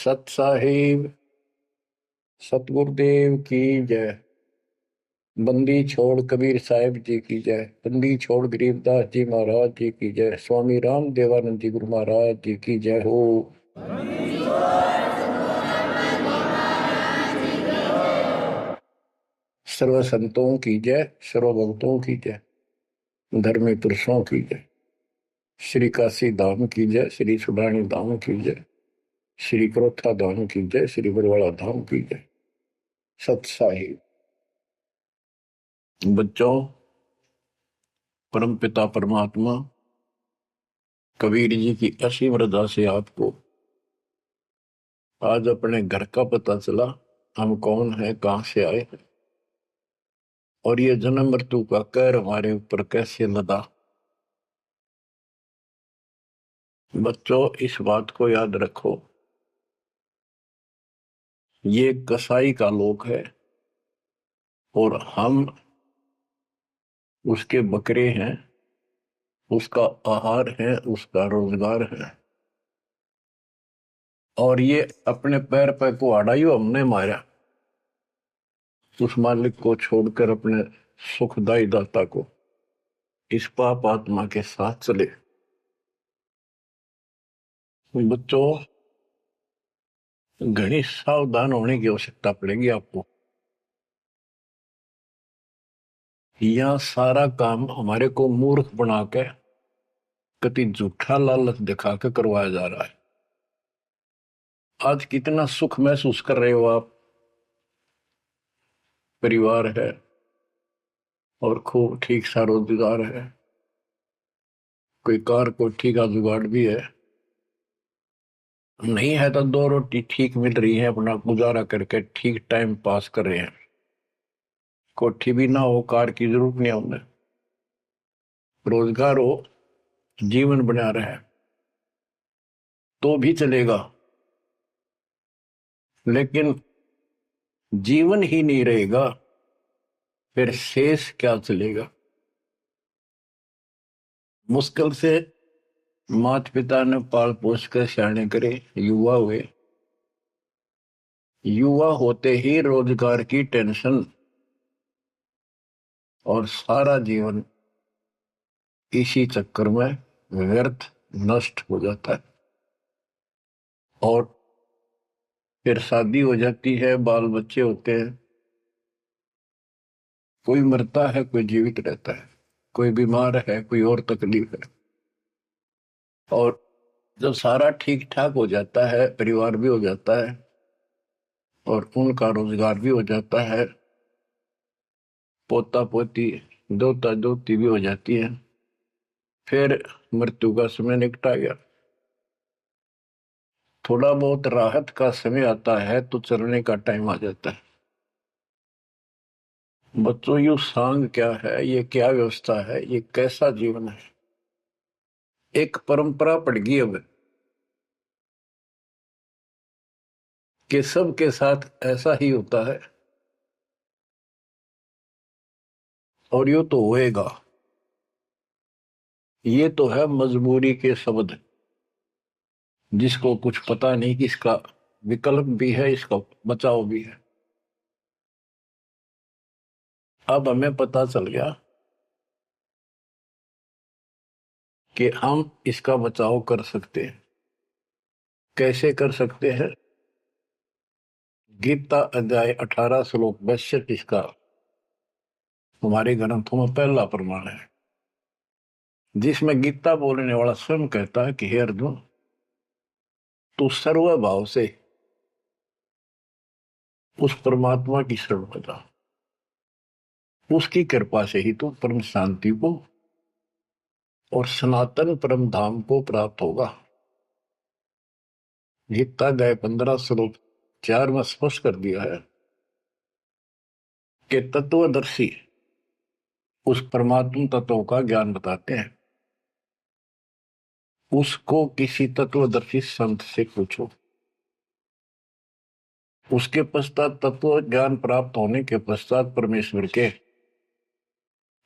सत साहिब सतगुरुदेव की जय। बंदी छोड़ कबीर साहिब जी की जय। बंदी छोड़ गरीबदास जी महाराज जी की जय। स्वामी राम देवानंद जी गुरु महाराज जी की जय हो। सर्व संतों की जय, सर्व भक्तों की जय, धर्मी पुरुषों की जय। श्री काशी धाम की जय, श्री सुडानी धाम की जय, श्री क्रोथा धाम की जय, श्री बरवाड़ा धाम की जय। सत साहिब बच्चों, परम पिता परमात्मा कबीर जी की असीम रजा से आपको आज अपने घर का पता चला। हम कौन है, कहां से आए हैं और ये जन्म मृत्यु का कहर हमारे ऊपर कैसे लदा। बच्चों, इस बात को याद रखो, ये कसाई का लोक है और हम उसके बकरे हैं, उसका आहार है, उसका रोजगार है। और ये अपने पैर पर कुहाड़ा ही हमने मारा, उस मालिक को छोड़कर अपने सुखदायी दाता को इस पाप आत्मा के साथ चले। बच्चों, घनी सावधान होने की आवश्यकता पड़ेगी आपको। यह सारा काम हमारे को मूर्ख बना के कति झूठा लालच दिखा के करवाया जा रहा है। आज कितना सुख महसूस कर रहे हो आप, परिवार है और खूब ठीक सा रोजगार है, कोई कार को ठीक का जुगाड़ भी है, नहीं है तो दो रोटी ठीक मिल रही है, अपना गुजारा करके ठीक टाइम पास कर रहे हैं। कोठी भी ना हो, कार की जरूरत नहीं है उन्हें, रोजगार हो, जीवन बना रहे तो भी चलेगा। लेकिन जीवन ही नहीं रहेगा, फिर शेष क्या चलेगा। मुश्किल से माता पिता ने पाल पोस कर सियाने करे, युवा हुए, युवा होते ही रोजगार की टेंशन और सारा जीवन इसी चक्कर में व्यर्थ नष्ट हो जाता है। और फिर शादी हो जाती है, बाल बच्चे होते हैं, कोई मरता है, कोई जीवित रहता है, कोई बीमार है, कोई और तकलीफ है। और जब सारा ठीक ठाक हो जाता है, परिवार भी हो जाता है और उनका रोजगार भी हो जाता है, पोता पोती दोता दोती भी हो जाती है, फिर मृत्यु का समय निकटा गया। थोड़ा बहुत राहत का समय आता है तो चलने का टाइम आ जाता है। बच्चों, यू सांग क्या है, ये क्या व्यवस्था है, ये कैसा जीवन है। एक परंपरा पड़ गई अब कि सबके साथ ऐसा ही होता है और यो तो होएगा। ये तो है मजबूरी के शब्द, जिसको कुछ पता नहीं कि इसका विकल्प भी है, इसका बचाव भी है। अब हमें पता चल गया कि हम इसका बचाव कर सकते हैं। कैसे कर सकते हैं? गीता अध्याय 18 श्लोक 62 इसका हमारे ग्रंथों में पहला प्रमाण है, जिसमें गीता बोलने वाला स्वयं कहता है कि हे अर्जुन, तू सर्वभाव से उस परमात्मा की शरण में जा, उसकी कृपा से ही तू परम शांति को और सनातन परम धाम को प्राप्त होगा। गीता अध्याय 15 श्लोक 4 में स्पष्ट कर दिया है कि तत्वदर्शी उस परमात्मा तत्व का ज्ञान बताते हैं। उसको किसी तत्वदर्शी संत से पूछो। उसके पश्चात तत्व ज्ञान प्राप्त होने के पश्चात परमेश्वर के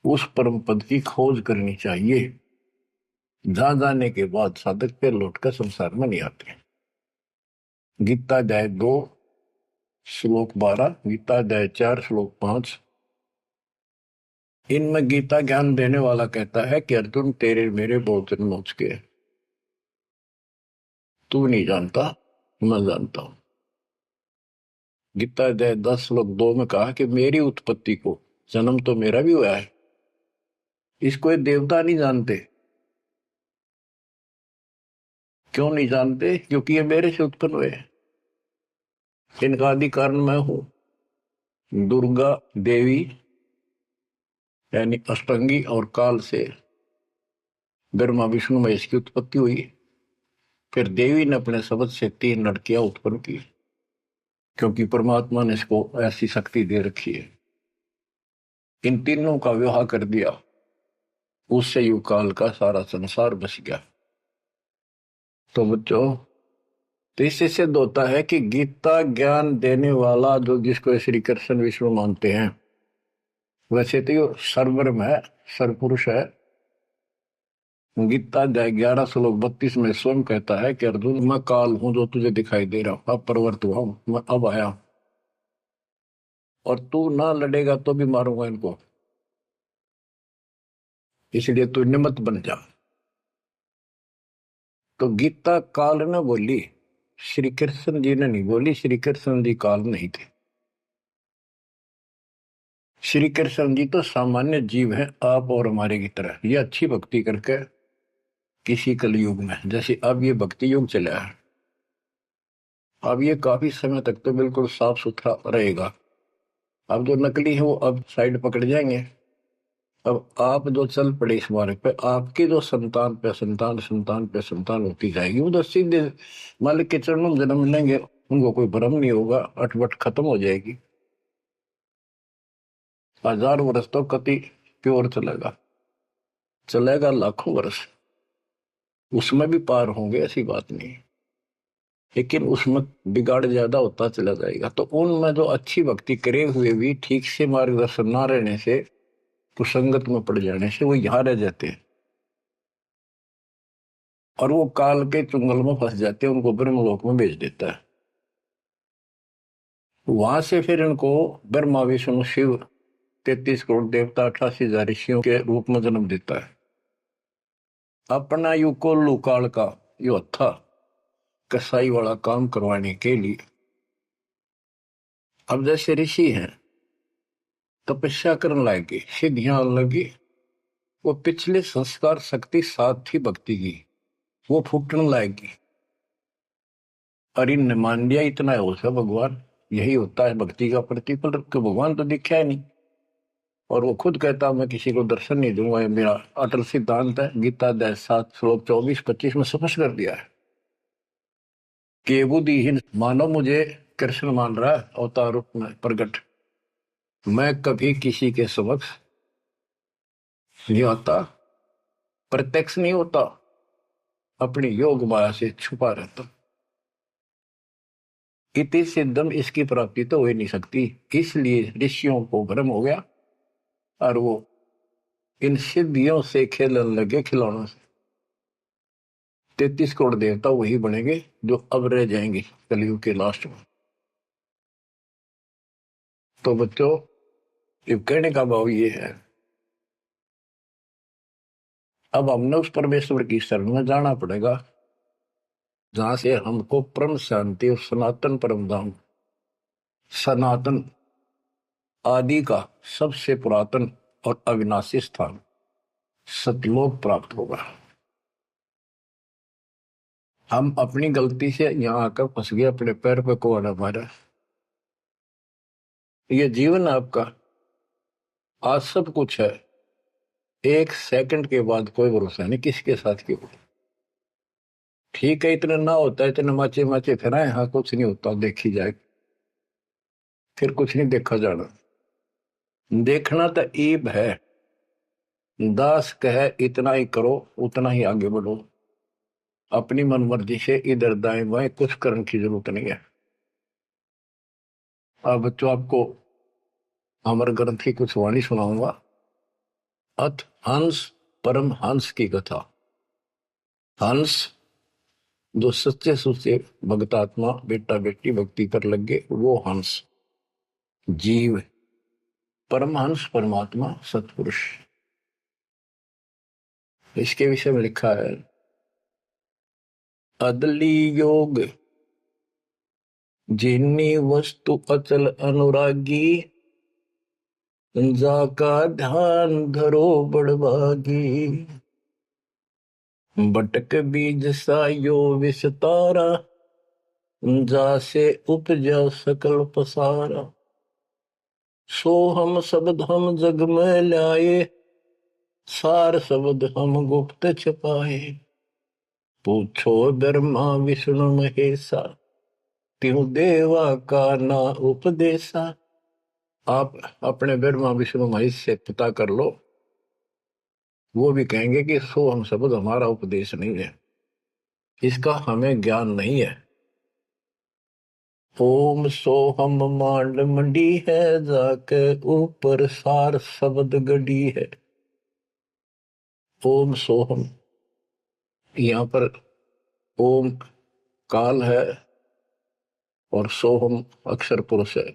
उस परम पद की खोज करनी चाहिए, जहां जाने के बाद साधक पे लौटकर संसार में नहीं आते। गीता अध्याय 2 श्लोक 12, गीता अध्याय 4 श्लोक 5। इनमें गीता ज्ञान देने वाला कहता है कि अर्जुन तेरे मेरे बहुत जन्म हो चुके हैं, तू नहीं जानता, मैं जानता हूं। गीता अध्याय 10 श्लोक 2 में कहा कि मेरी उत्पत्ति को, जन्म तो मेरा भी हुआ है, इसको ये देवता नहीं जानते। क्यों नहीं जानते? क्योंकि ये मेरे से उत्पन्न हुए हैं, इनका आदि कारण मैं हूं। दुर्गा देवी यानी अष्टंगी और काल से ब्रह्मा विष्णु महेश की उत्पत्ति हुई। फिर देवी ने अपने शब्द से 3 लड़कियां उत्पन्न की, क्योंकि परमात्मा ने इसको ऐसी शक्ति दे रखी है। इन तीनों का विवाह कर दिया, उससे युग काल का सारा संसार बस गया। तो बच्चों, तो इससे सिद्ध होता है कि गीता ज्ञान देने वाला जो, जिसको श्री कृष्ण विष्णु मानते हैं, वैसे तो ये सर्वब्रह्म है, सर्वपुरुष है। गीता अध्याय 11 श्लोक 32 में स्वयं कहता है कि अर्जुन मैं काल हूं जो तुझे दिखाई दे रहा हूं, अब प्रवर्त हुआ हूं, मैं अब आया, और तू ना लड़ेगा तो भी मारूंगा इनको, इसलिए तू निमित्त बन जा। तो गीता काल ने बोली, श्री कृष्ण जी ने नहीं बोली। श्री कृष्ण जी काल नहीं थे। श्री कृष्ण जी तो सामान्य जीव हैं, आप और हमारे की तरह। ये अच्छी भक्ति करके किसी कलयुग में, जैसे अब ये भक्ति युग चला है, अब ये काफी समय तक तो बिल्कुल साफ सुथरा रहेगा। अब जो नकली है वो अब साइड पकड़ जाएंगे। अब आप जो चल पड़े इस मार्ग पे, आपकी जो संतान पे संतान संतान पे संतान होती जाएगी, वो तो सीधे मालिक के चरणों में जन्म लेंगे, उनको कोई भ्रम नहीं होगा, अटपट खत्म हो जाएगी। 1000 वर्ष तो कति प्योर चलेगा, चलेगा लाखों वर्ष, उसमें भी पार होंगे, ऐसी बात नहीं। लेकिन उसमें बिगाड़ ज्यादा होता चला जाएगा। तो उनमें जो अच्छी भक्ति करे हुए भी ठीक से मार्गदर्शन ना रहने से, कुसंगत में पड़ जाने से वो यहाँ रह जाते हैं, और वो काल के चुंगल में फंस जाते हैं, उनको ब्रह्मलोक में भेज देता है। वहां से फिर इनको ब्रह्मा विष्णु शिव 33 करोड़ देवता 88,000 ऋषियों के रूप में जन्म देता है। अपना युग को लुकाल का यो था कसाई वाला काम करवाने के लिए। अब जैसे ऋषि हैं, तपस्या करने लगे, सिद्धियां लगी, वो पिछले संस्कार शक्ति साथ थी भक्ति की, वो फूटने लगेगी। और इनने मान लिया इतना है हो सब भगवान, यही होता है भक्ति का प्रतिफल, तो भगवान तो दिखा है नहीं। और वो खुद कहता मैं किसी को दर्शन नहीं दूंगा, ये मेरा अटल सिद्धांत है। गीता अध्याय 7 श्लोक 24-25 में स्पष्ट कर दिया है कि बुद्धिहीन मानव मुझे कृष्ण मान रहा है अवतार रूप में प्रकट, मैं कभी किसी के समक्ष नहीं आता, प्रत्यक्ष नहीं होता, अपनी योग माया से छुपा रहता। इति सिद्धम, इसकी प्राप्ति तो हो ही नहीं सकती, इसलिए ऋषियों को भ्रम हो गया और वो इन सिद्धियों से खेलने लगे, खिलौनों से। 33 करोड़ देवता वही बनेंगे जो अब रह जाएंगे कलयुग के लास्ट में। तो बच्चों, ये कहने का भाव ये है, अब हमने उस परमेश्वर की शरण में जाना पड़ेगा जहां से हमको परम शांति और सनातन परम धाम, सनातन आदि का सबसे पुरातन और अविनाशी स्थान सतलोक प्राप्त होगा। हम अपनी गलती से यहां आकर फंस गए, अपने पैर पे कुआं मारा। ये जीवन आपका, आज सब कुछ है, एक सेकंड के बाद कोई भरोसा नहीं किसके साथ क्यों। ठीक है, इतना ना होता है, इतने माचे माचे फिराए, हाँ कुछ नहीं होता, देखी जाए, फिर कुछ नहीं देखा जाना। देखना तो ईब है, दास कहे इतना ही करो, उतना ही आगे बढ़ो, अपनी मनमर्जी से इधर दाएं बाएं कुछ करने की जरूरत नहीं है। अब बच्चों, आपको अमर ग्रंथ की कुछ वाणी सुनाऊंगा। अथ हंस परम हंस की कथा। हंस जो सच्चे सुच्चे भक्तात्मा बेटा बेटी भक्ति कर लगे वो हंस जीव परमहंस परमात्मा सतपुरुष। इसके विषय में लिखा है अदली योग जिन्नी वस्तु अचल अनुरागी जाका ध्यान धरो बड़भागी। बटक बीज सायो विस्तारा जासे उपजा सकल पसारा। सो हम शब्द हम जग में लाए सार शब्द हम गुप्त छपाए। पूछो ब्रह्मा विष्णु महेशा त्यों देवा का ना उपदेशा। आप अपने ब्रह्मा विष्णु महेश से पता कर लो, वो भी कहेंगे कि सो हम शब्द हमारा उपदेश नहीं है, इसका हमें ज्ञान नहीं है। ओम सोहम मांड मंडी है जाके ऊपर सार शब्द गड़ी है। ओम सोहम, यहाँ पर ओम काल है और सोहम अक्षर पुरुष है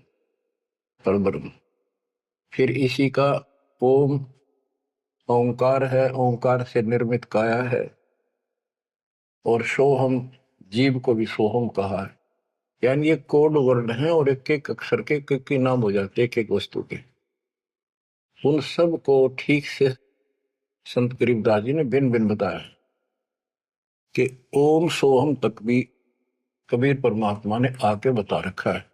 परब्रह्म। फिर इसी का ओम ओंकार है, ओंकार से निर्मित काया है। और सोहम जीव को भी सोहम कहा है, यानी ये कोड वर्ण है और एक एक अक्षर के एक नाम हो जाते एक एक वस्तु के। उन सब को ठीक से संत गरीबदास जी ने भिन्न भिन्न बताया कि ओम सोहम तक भी कबीर परमात्मा ने आके बता रखा है।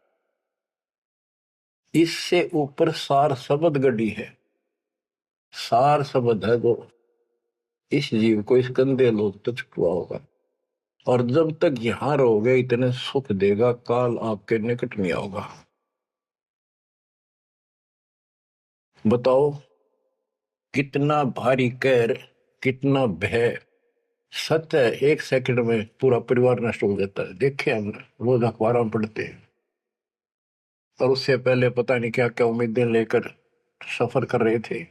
इससे ऊपर सार शब्द गढ़ी है। सार शब्द है जो इस जीव को इस गंदे लोग तक छुपा होगा, और जब तक यहां रहोगे इतने सुख देगा, काल आपके निकट नहीं आओगा। बताओ कितना भारी कहर, कितना भय। सत्य है, एक सेकंड में पूरा परिवार नष्ट हो जाता है। देखे हमने, रोज अखबारों में पढ़ते हैं। और उससे पहले पता नहीं क्या क्या उम्मीदें लेकर सफर कर रहे थे,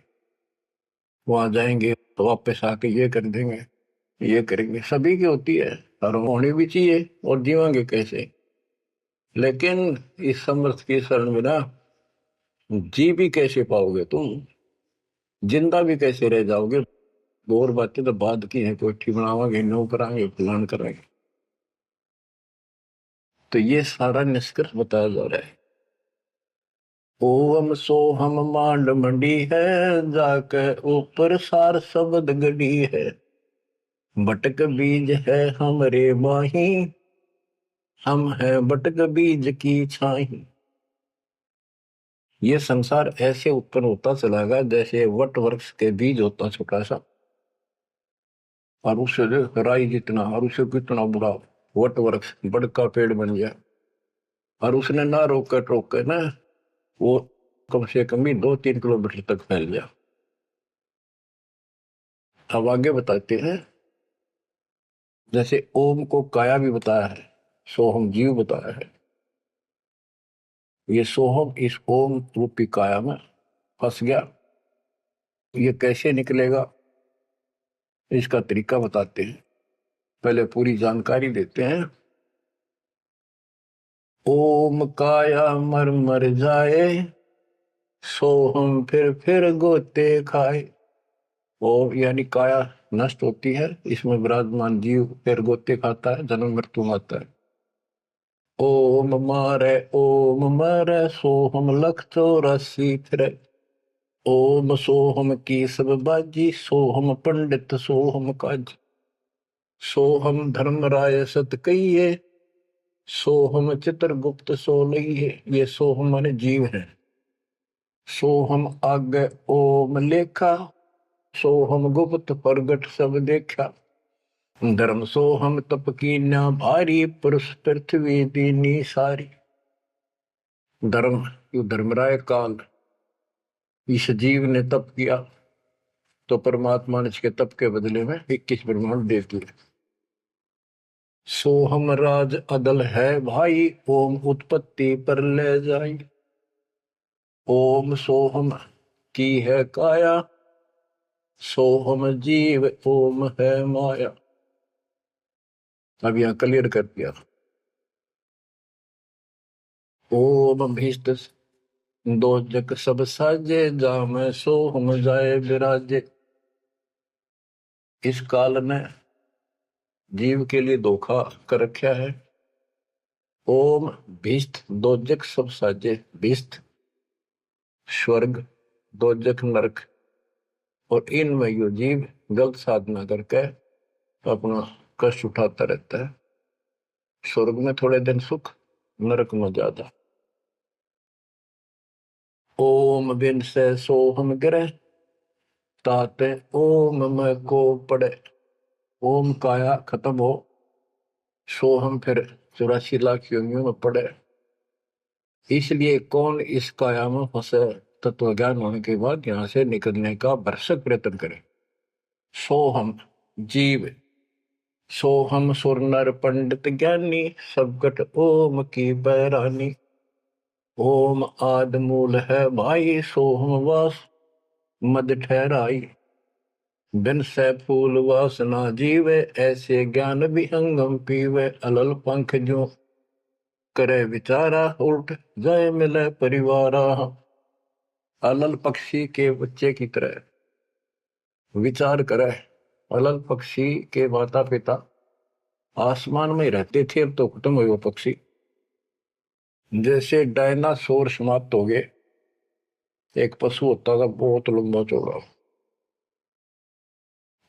वहां जाएंगे तो वापस आके ये कर देंगे, ये करेंगे। सभी की होती है और होनी भी चाहिए, और जीवांगे कैसे। लेकिन इस समर्थ की शरण में ना जी भी कैसे पाओगे तुम, जिंदा भी कैसे रह जाओगे। और बातें तो बाद की है, कोठी बनावांगे, नो करांगे, प्लान करांगे। तो ये सारा निष्कर्ष बताया जा रहा है। ओम सोहम मांड मंडी है जाके ऊपर सार शब्द गढ़ी है। बटक बीज है हमरे माही हम है बटक बीज की छाही। ये संसार ऐसे उत्पन्न होता चला गया जैसे वट वृक्ष के बीज होता छोटा सा, और उससे राई जितना, और उससे कितना बड़ा वट वृक्ष बड़का पेड़ बन गया। और उसने ना रोक टोक ना वो कम से कम भी 2-3 किलोमीटर तक फैल गया। अब आगे बताते हैं, जैसे ओम को काया भी बताया है, सोहम जीव बताया है। ये सोहम इस ओम रूपी काया में फंस गया। ये कैसे निकलेगा, इसका तरीका बताते हैं। पहले पूरी जानकारी देते हैं। ओम काया मर मर जाए सोहम फिर गोते खाए। ओम यानी काया नष्ट होती है, इसमें विराजमान जीव फिर गोते खाता है, जन्म मृत्यु आता है। ओम मारे सोहम लख 84 फिरे। ओम सोहम की सब बाजी सोहम पंडित सोहम काज। सोहम धर्म राय सत कहिए सोहम चित्रगुप्त सो लइए। ये सोहम माने जीव है। सोहम आगे ओम लेखा सोहम गुप्त प्रगट सब देखा। धर्म सोहम तप की न भारी पुरुष पृथ्वी दीनी सारी। धर्म धर्मराय काल इस जीव ने तप किया तो परमात्मा ने इसके तप के बदले में 21 ब्रह्मांड दे दिए। सोहम राज अदल है भाई ओम उत्पत्ति पर ले जाई। ओम सोहम की है काया सोहम जीव ओम है माया। अब यहाँ क्लियर कर दिया। ओम भीष्ट दो जग सब साजे, जाम सो हम जाए विराजे। इस काल ने जीव के लिए धोखा कर रखा है। ओम भीष्ट दो जग सब साजे, भीष्ट स्वर्ग, दो जग नरक, और इनमें यो जीव गलत साधना करके अपना कष्ट उठाता रहता है। स्वर्ग में थोड़े दिन सुख, नरक में ज्यादा। ओम बिन से सोहम गिरे, ताते ओम में को पड़े। ओम काया खत्म हो, सोहम फिर 84 लाख योनियों में पड़े। इसलिए कौन इस काया में फंसे, तत्व ज्ञान होने के बाद यहां से निकलने का भरसक प्रयत्न करे। सोहम जीव, सोहम सुर नर पंडित ज्ञानी, सबकट ओम की बैरानी। ओम आद मूल है भाई, सोहम वास मद ठहराई। बिन से फूल वासना जीवे, ऐसे ज्ञान विहंगम पीवे। अलल पंख जो करे विचारा, उल्ट जाए मिले परिवारा। अलल पक्षी के बच्चे की तरह विचार करे। अलल पक्षी के माता पिता आसमान में रहते थे, अब तो खत्म हुए वो पक्षी। जैसे डायनासोर समाप्त हो गए। एक पशु होता था बहुत लंबा चौड़ा,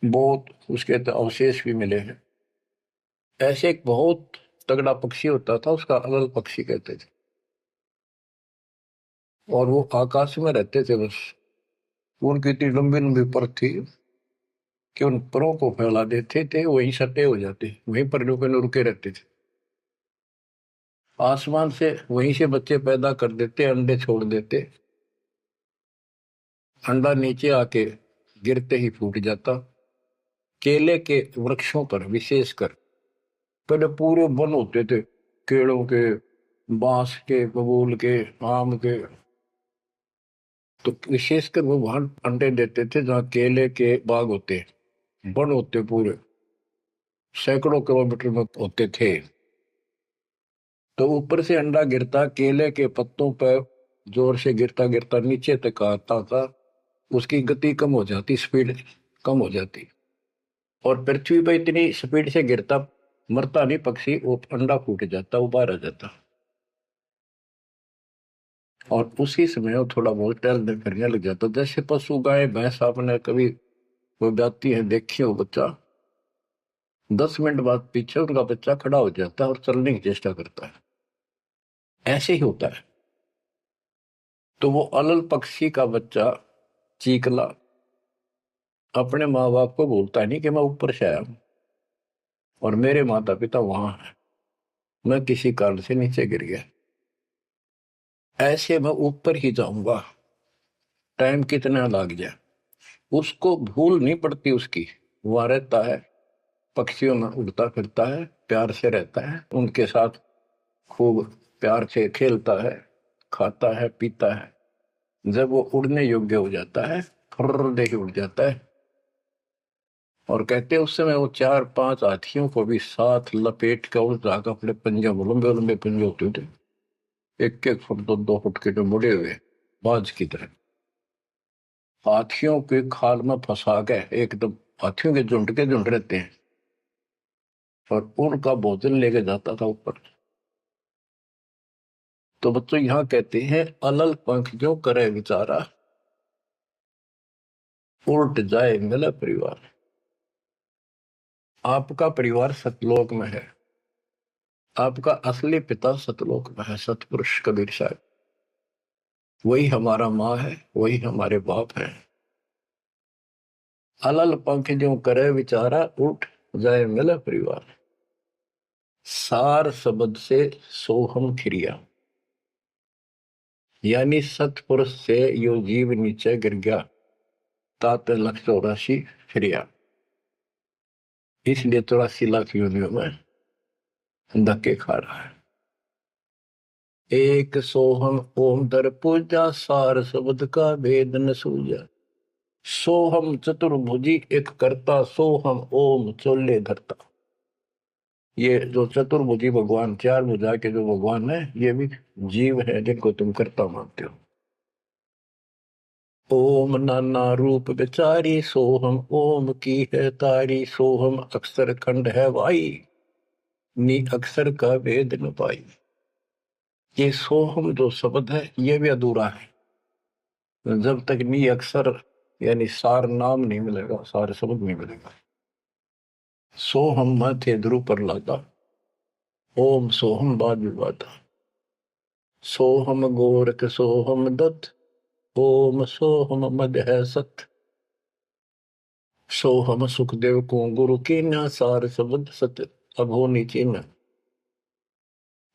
बहुत उसके तो अवशेष भी मिले हैं। ऐसे एक बहुत तगड़ा पक्षी होता था, उसका अलल पक्षी कहते थे। और वो आकाश में रहते थे बस। उनकी इतनी लंबी लंबी पर थी कि उन परों को फैला देते थे, वहीं सटे हो जाते, वहीं पर रुके रहते थे। आसमान से वहीं से बच्चे पैदा कर देते, अंडे छोड़ देते। अंडा नीचे आके गिरते ही फूट जाता। केले के वृक्षों पर विशेषकर पहले पूरे वन होते थे, केलों के, बांस के, बबूल के, आम के। तो विशेषकर वो वहां अंडे देते थे जहाँ केले के बाग होते, वन होते पूरे, सैकड़ों किलोमीटर में होते थे। तो ऊपर से अंडा गिरता, केले के पत्तों पर जोर से गिरता गिरता नीचे तक आता था। उसकी गति कम हो जाती, स्पीड कम हो जाती, और पृथ्वी पर इतनी स्पीड से गिरता, मरता नहीं पक्षी, वो अंडा फूट जाता, वो बाहर आ जाता। और उसी समय वो थोड़ा बहुत टहलने फिरने लग जाता। जैसे पशु गाय भैंस आपने कभी वो जाती है देखी हो, बच्चा 10 मिनट बाद पीछे उनका बच्चा खड़ा हो जाता है और चलने की चेष्टा करता है। ऐसे ही होता है। तो वो अलल पक्षी का बच्चा चीकला अपने माँ बाप को बोलता नहीं कि मैं ऊपर से आया हूं और मेरे माता पिता वहां है, मैं किसी कारण से नीचे गिर गया, ऐसे मैं ऊपर ही जाऊंगा, टाइम कितना लग जाए। उसको भूल नहीं पड़ती उसकी, वहां रहता है, पक्षियों में उड़ता फिरता है, प्यार से रहता है उनके साथ, खूब प्यार से खेलता है, खाता है, पीता है। जब वो उड़ने योग्य हो जाता है, फर्र दे के उड़ जाता है। और कहते हैं उस समय वो 4-5 हाथियों को भी साथ लपेट कर उस जाकर अपने पंजे, लंबे लंबे पंजे होते थे, 1-1 फुट 2-2 फुट के, जो मुड़े हुए बाज की तरह, हाथियों के खाल में फंसा के एकदम, हाथियों के झुंड रहते हैं, और उनका भोजन लेके जाता था ऊपर। तो बच्चों यहाँ कहते हैं अलल पंख जो करे विचारा, उल्ट जाए मिला परिवार। आपका परिवार सतलोक में है, आपका असली पिता सतलोक में है, सतपुरुष कबीर साहब। वही हमारा माँ है, वही हमारे बाप है। अलल पंख जो करे विचारा, उठ जाए मिला परिवार। सार शब्द से सोहम खिरिया, यानी सतपुरुष से यो जीव नीचे गिर गया, तात 184 फिरिया। इसलिए 84 लाख योनियों में धक्के खा रहा है। एक सोहम ओम दर पूजा, सार शब्द का भेद न सूझा। सोहम चतुर्भुजी एक करता, सोहम ओम चोले धरता। ये जो चतुर्भुजी भगवान, चार भुजा के जो भगवान है, ये भी जीव है जिनको तुम कर्ता मानते हो। ओम नाना रूप विचारी सोहम, ओम की है तारी सोहम, अक्षर खंड है वाई, नी अक्षर का वेद न पाई। ये सोहम जो शब्द है ये भी अधूरा है। जब तक नी अक्षर यानी सार नाम नहीं मिलेगा, सार शब्द नहीं मिलेगा। सोहम माथे ध्रुव पर लादा, ओम सोहम बाद विवादा, सोहम गोरख सोहम दत्त, ओम सोहम मद है सत, सोहम सुखदेव को गुरु की न, सार शब्द सत अब हो नीचे न।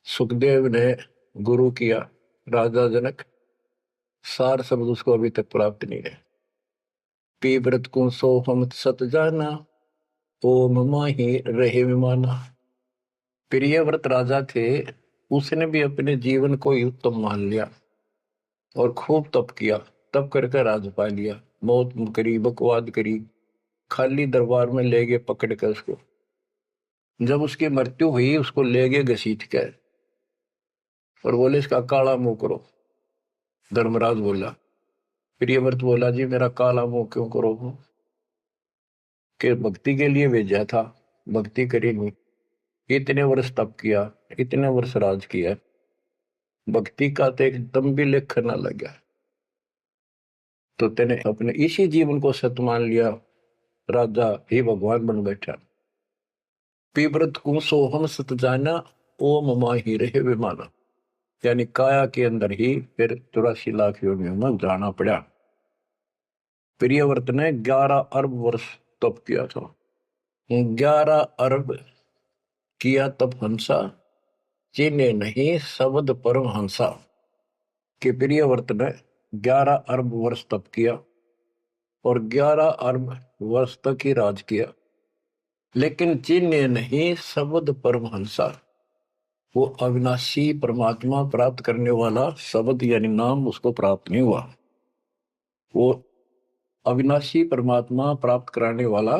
सुखदेव ने गुरु किया राजा जनक, सार शब्द उसको अभी तक प्राप्त नहीं है। पी व्रत को सोहम सत जाना, ओम माही रहे विमाना। प्रियव्रत राजा थे, उसने भी अपने जीवन को ही उत्तम मान लिया और खूब तप किया। तप करके राज पा लिया, मौत करी, बकवाद करी, खाली दरबार में ले गए पकड़ कर उसको। जब उसकी मृत्यु हुई उसको ले गए घसीट कर और बोले इसका काला मुंह करो। धर्मराज बोला, प्रियव्रत बोला जी मेरा काला मुंह क्यों करो? कि भक्ति के लिए भेजा था, भक्ति करी नहीं, इतने वर्ष तप किया, इतने वर्ष राज किया, भक्ति का तो एक दम भी लेख न लगा, तो तेने अपने इसी जीवन को सत मान लिया, राजा ही भगवान बन बैठा। पीव्रत को सोहम सत जाना, ओम माही रहे विमाना। यानी काया के अंदर ही फिर 84 लाख योनियों में जाना पड़ा। प्रियव्रत ने 11 अरब वर्ष तप किया था। 11 अरब किया तप हंसा, चिन्हे नहीं शब्द परम हंसा। कि प्रियव्रत ने 11 अरब वर्ष तप किया और 11 अरब वर्ष तक ही राज किया, लेकिन चिन्हे नहीं शब्द परम हंसा। वो अविनाशी परमात्मा प्राप्त करने वाला शब्द यानी नाम उसको प्राप्त नहीं हुआ। वो अविनाशी परमात्मा प्राप्त कराने वाला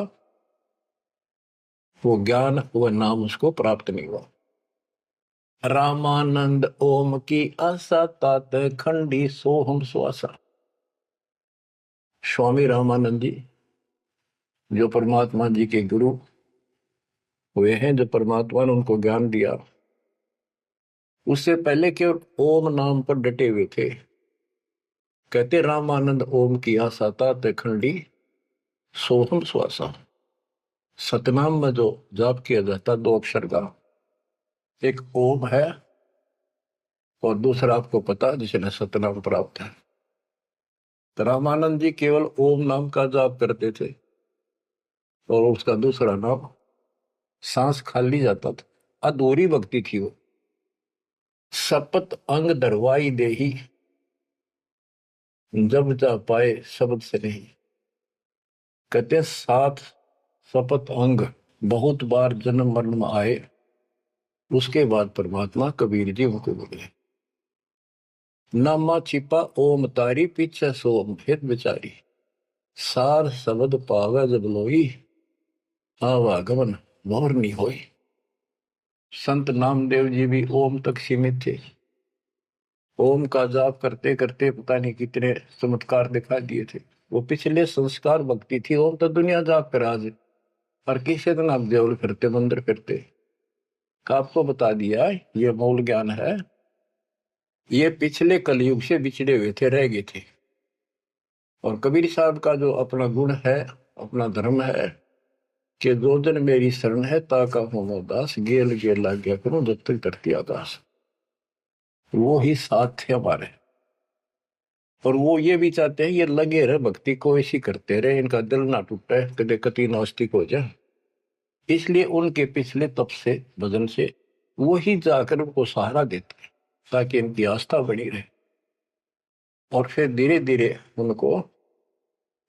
वो ज्ञान, वो नाम उसको प्राप्त नहीं हुआ। रामानंद ओम की आशा, तात खंडी सोहम श्वासा। स्वामी रामानंद जी जो परमात्मा जी के गुरु हुए हैं, जो परमात्मा ने उनको ज्ञान दिया, उससे पहले केवल ओम नाम पर डटे हुए थे। कहते रामानंद ओम की आशा, तात खंडी सोहम श्वासा। सतनाम में जो जाप किया जाता 2 अक्षर का, एक ओम है और दूसरा आपको पता जिसने सतनाम प्राप्त है। तो रामानंद जी केवल ओम नाम का जाप करते थे और उसका दूसरा नाम सांस खाली जाता था, अधूरी भक्ति थी वो। शपथ अंग दरवाई देही, जब जा पाए शब्द से नहीं। कहते 7 शपथ अंग बहुत बार जन्म मरण में आए, उसके बाद परमात्मा कबीर जी उनको बोले। नामा छिपा ओम तारी, पीछे सोम फिर बिचारी। सार शब्द पावे जब लोई, आवागमन मोर नहीं होई। संत नामदेव जी भी ओम तक सीमित थे। ओम का जाप करते करते पता नहीं कितने चमत्कार दिखा दिए थे। वो पिछले संस्कार भक्ति थी। ओम तो दुनिया जाप कर आज, और किसी दिन आप देवल फिरते, मंदिर फिरते, आपको बता दिया ये मूल ज्ञान है। ये पिछले कलयुग से बिछड़े हुए थे, रह गए थे। और कबीर साहब का जो अपना गुण है, अपना धर्म है कि दो दिन मेरी शरण है, ताका हो दास, गेल गेल लाग गया करूं जब तक धरती आकाश। वो ही साथ थे हमारे, और वो ये भी चाहते हैं ये लगे रहे भक्ति को, ऐसी करते रहे, इनका दिल ना टूटे, कदे कति नास्तिक हो जाए। इसलिए उनके पिछले तप से, भजन से वो ही जाकर उनको सहारा देते हैं ताकि इनकी आस्था बनी रहे। और फिर धीरे धीरे उनको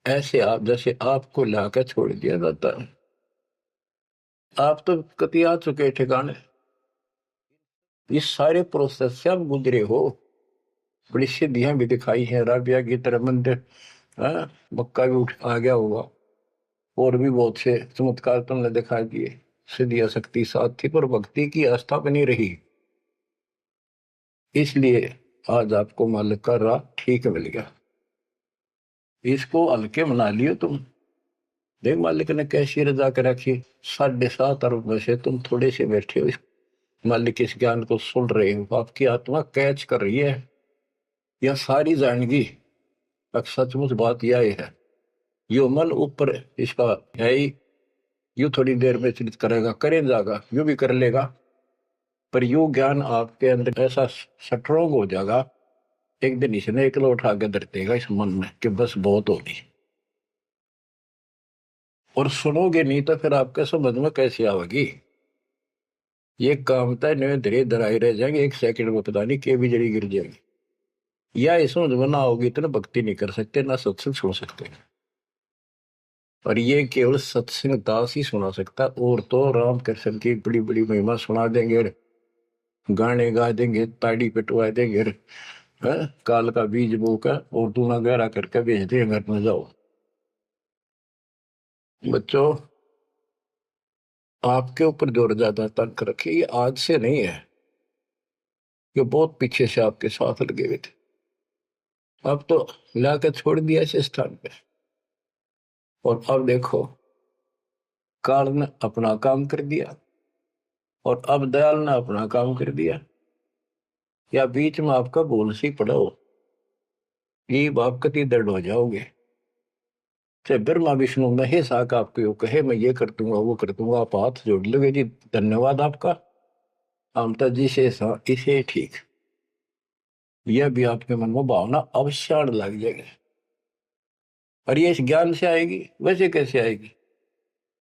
ऐसे आप जैसे आपको लाकर छोड़ दिया जाता है। आप तो कति आ चुके ठिकाने, इस सारे प्रोसेस से आप गुजरे हो। बड़ी सिद्धियां भी दिखाई हैं, राबिया की तरह मंदिर, मक्का भी उठ आ गया होगा, और भी बहुत से चमत्कार तुमने दिखा दिए। सिद्धि शक्ति साथ थी पर भक्ति की आस्था बनी रही, इसलिए आज आपको मालिक का राह ठीक मिल गया। इसको हल्के मना लियो तुम। देख मालिक ने कैसी रजा कर रखी, 7.5 अरब में से तुम थोड़े से बैठे हो, मालिक इस ज्ञान को सुन रहे हो, आपकी आत्मा कैच कर रही है, यह सारी जाएंगी। अब सचमुच बात यह है, यो मन ऊपर इसका है ही, यू थोड़ी देर में चित करेगा, करे जाएगा, यू भी कर लेगा, पर यू ज्ञान आपके अंदर ऐसा स्ट्रोंग हो जाएगा, एक दिन इसने एक उठा के धर देगा इस मन में कि बस बहुत होगी। और सुनोगे नहीं तो फिर आपके समझ में कैसे आवेगी। ये काम था नहीं, धीरे धराई रह जाएंगे, 1 सेकंड में पता नहीं के भी जड़ी गिर जाएंगे। या इस समझ में ना होगी इतना भक्ति नहीं कर सकते, ना सत्संग सुन सकते। और ये केवल सत्संग दास ही सुना सकता, और तो राम कृष्ण की बड़ी बड़ी महिमा सुना देंगे, गाने गा देंगे, ताड़ी पिटवा देंगे, काल का बीज बोकर और दूना गहरा करके भेज देंगे, घर में जाओ। बच्चों, आपके ऊपर जोर ज्यादा तंग रखे, ये आज से नहीं है, ये बहुत पीछे से आपके साथ लगे हुए थे, अब तो लाकर छोड़ दिया इस स्थान पे। और अब देखो, काल ने अपना काम कर दिया और अब दयाल ने अपना काम कर दिया, या बीच में आपका बोल सी पड़ा हो, ये आप कति दर्द हो जाओगे। चाहे ब्रह्मा विष्णु महेश आकर आपको कहे मैं ये कर दूंगा वो कर दूंगा, आप हाथ जोड़ लोगे जी धन्यवाद आपका, आमता जी से इसे ठीक, यह भी आपके मन में भावना अवश्य आने लग जाएगी। और ये इस ज्ञान से आएगी, वैसे कैसे आएगी?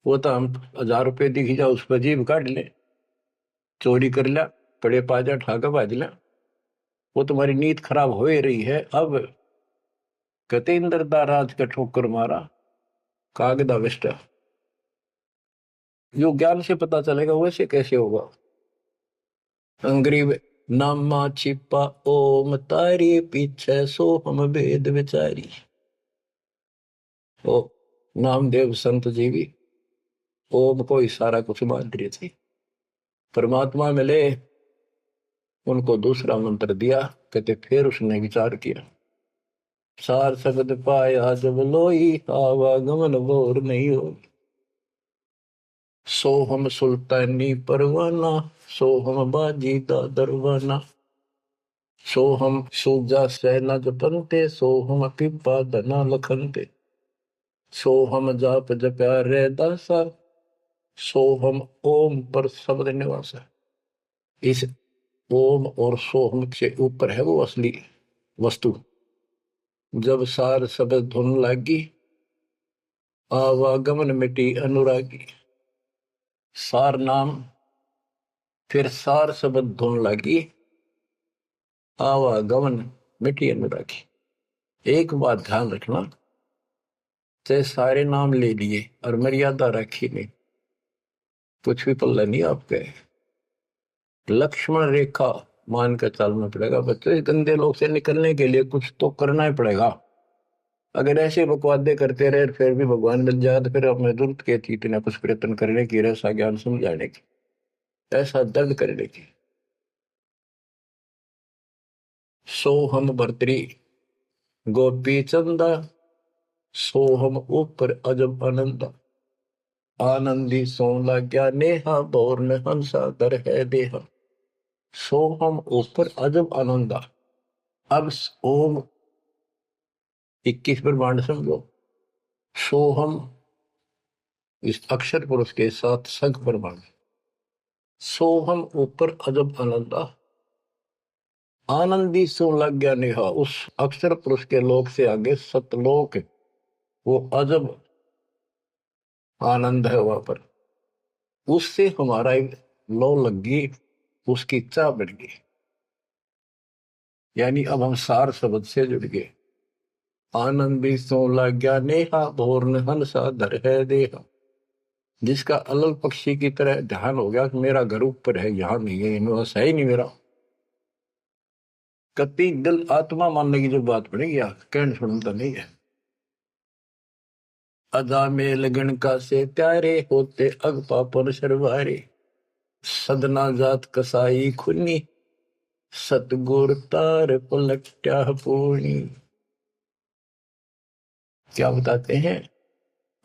वो तो हम 1000 रुपये दिख जाओ उस पर जीभ काट ले, चोरी कर लिया, पड़े पाजा ठाकर भाज लिया, वो तुम्हारी नीयत खराब हो ही रही है। अब कहते इंद्र राज का ठोकर मारा कागदा विष्टा, जो ज्ञान से पता चलेगा वैसे कैसे होगा। अंग्रेज नामा छिपा ओम तारी पीछे सो हम भेद विचारी। ओ नामदेव संत जी भी ओम को ही सारा कुछ मान रहे थे, परमात्मा मिले उनको दूसरा मंत्र दिया, कहते फिर उसने विचार किया, सार शब्द पाया जब लोई आवागमन बोर नहीं हो, सो हम सुल्तानी परवाना, सो हम बाजी दा दरवाना, सो हम सूजा सेना जपनते, सो हम पिपा धना लखनते, सो हम जाप जप्या रे दासा, सो हम ओम पर शब्द निवासा। इस ओम और सोहम से ऊपर है वो असली वस्तु। जब सार शब्द धुन लागी, आवागमन मिटी अनुरागी। सार नाम फिर सार शब्द धुन लागी, आवागमन मिटी अनुरागी। एक बात ध्यान रखना, चाहे सारे नाम ले लिए और मर्यादा रखी नहीं, कुछ भी पल्ला नहीं आपके। लक्ष्मण रेखा मान कर चलना पड़ेगा बच्चों, इस गंदे लोग से निकलने के लिए कुछ तो करना ही पड़ेगा। अगर ऐसे बकवादे करते रहे फिर भी भगवान मिल जाए तो फिर अपने जरूरत के थी इतना कुछ प्रयत्न करने की, ऐसा ज्ञान समझाने की, ऐसा दर्द करने की। सोहम भर्तरी गोपी चंदा, सोहम ऊपर अजब आनंदा, आनंदी सोला क्या नेहा बोर में हंसा दर है देहा। सोहम ऊपर अजब आनंदा। अब ओम 21 ब्रह्मांड समझो, सोहम इस अक्षर पुरुष के साथ संख ब्रह्मांड, सोहम ऊपर अजब आनंदा, आनंदी सो लग गया नेहा, उस अक्षर पुरुष के लोक से आगे सतलोक, वो अजब आनंद है वहां पर, उससे हमारा लो लग गई, उसकी चाह बढ़ गई। यानी अब हम सार शब्द से जुड़ गए। आनंदी सो लग गया नेहा भोर हंसा धर है देहा। जिसका अलल पक्षी की तरह ध्यान हो गया कि मेरा घर ऊपर है, यहां नहीं है, इनमें है ही नहीं मेरा, कति दिल आत्मा मानने की जो बात पड़ेगी कहने सुनता नहीं है। अदा में लगन का से त्यारे होते अग पापन सरवारे। सदना जात कसाई खुनी सतगुर तार पलट्या पूर्णी। क्या बताते हैं?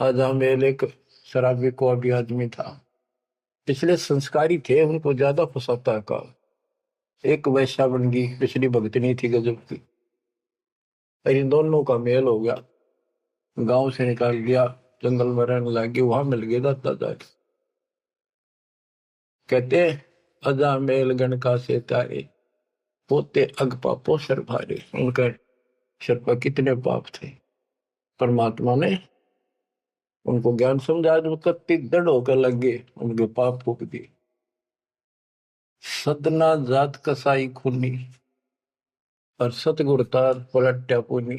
आजा मेल एक शराबी को अभी आदमी था, पिछले संस्कारी थे, उनको ज्यादा फसाता का। एक वैश्या बन गई, पिछली भगतनी थी गजब की। इन दोनों का मेल हो गया, गांव से निकाल दिया, जंगल में रहने लगी, वहां मिल गया दादा। कहते अजा मेल गण का से तारे होते अग पापो सर भारे। उनका सर पर कितने पाप थे, परमात्मा ने उनको ज्ञान समझा, जो कत्ती दृढ़ होकर लगे, उनके पाप फूक दिए। सदना जात कसाई खूनी और सतगुरतार पलट्या पुनी।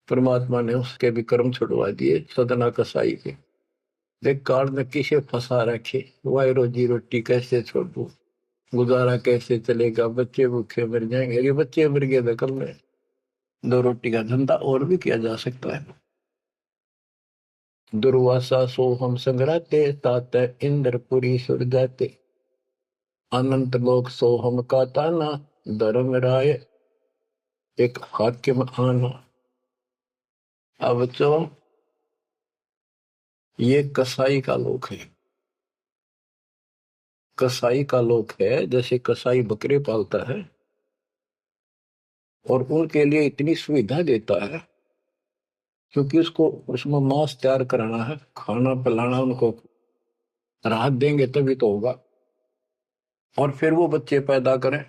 परमात्मा ने उसके भी कर्म छुड़वा दिए, सदना कसाई के। देख काल में किसे फंसा रखे, वाई रोजी रोटी कैसे छोड़ू, गुजारा कैसे चलेगा, बच्चे भूखे मर जाएंगे। ये बच्चे मर गए तो कल में दो रोटी का धंधा और भी किया जा सकता है। दुर्वासा सो हम संग्राते तात इंद्रपुरी सुर जाते। अनंत लोक सो हम का ताना धर्म राय एक हाकिम आना। अब बच्चों, ये कसाई का लोक है। कसाई का लोक है, जैसे कसाई बकरे पालता है और उनके लिए इतनी सुविधा देता है, क्योंकि उसको उसमें मांस तैयार कराना है, खाना पिलाना, उनको राहत देंगे तभी तो होगा। और फिर वो बच्चे पैदा करें,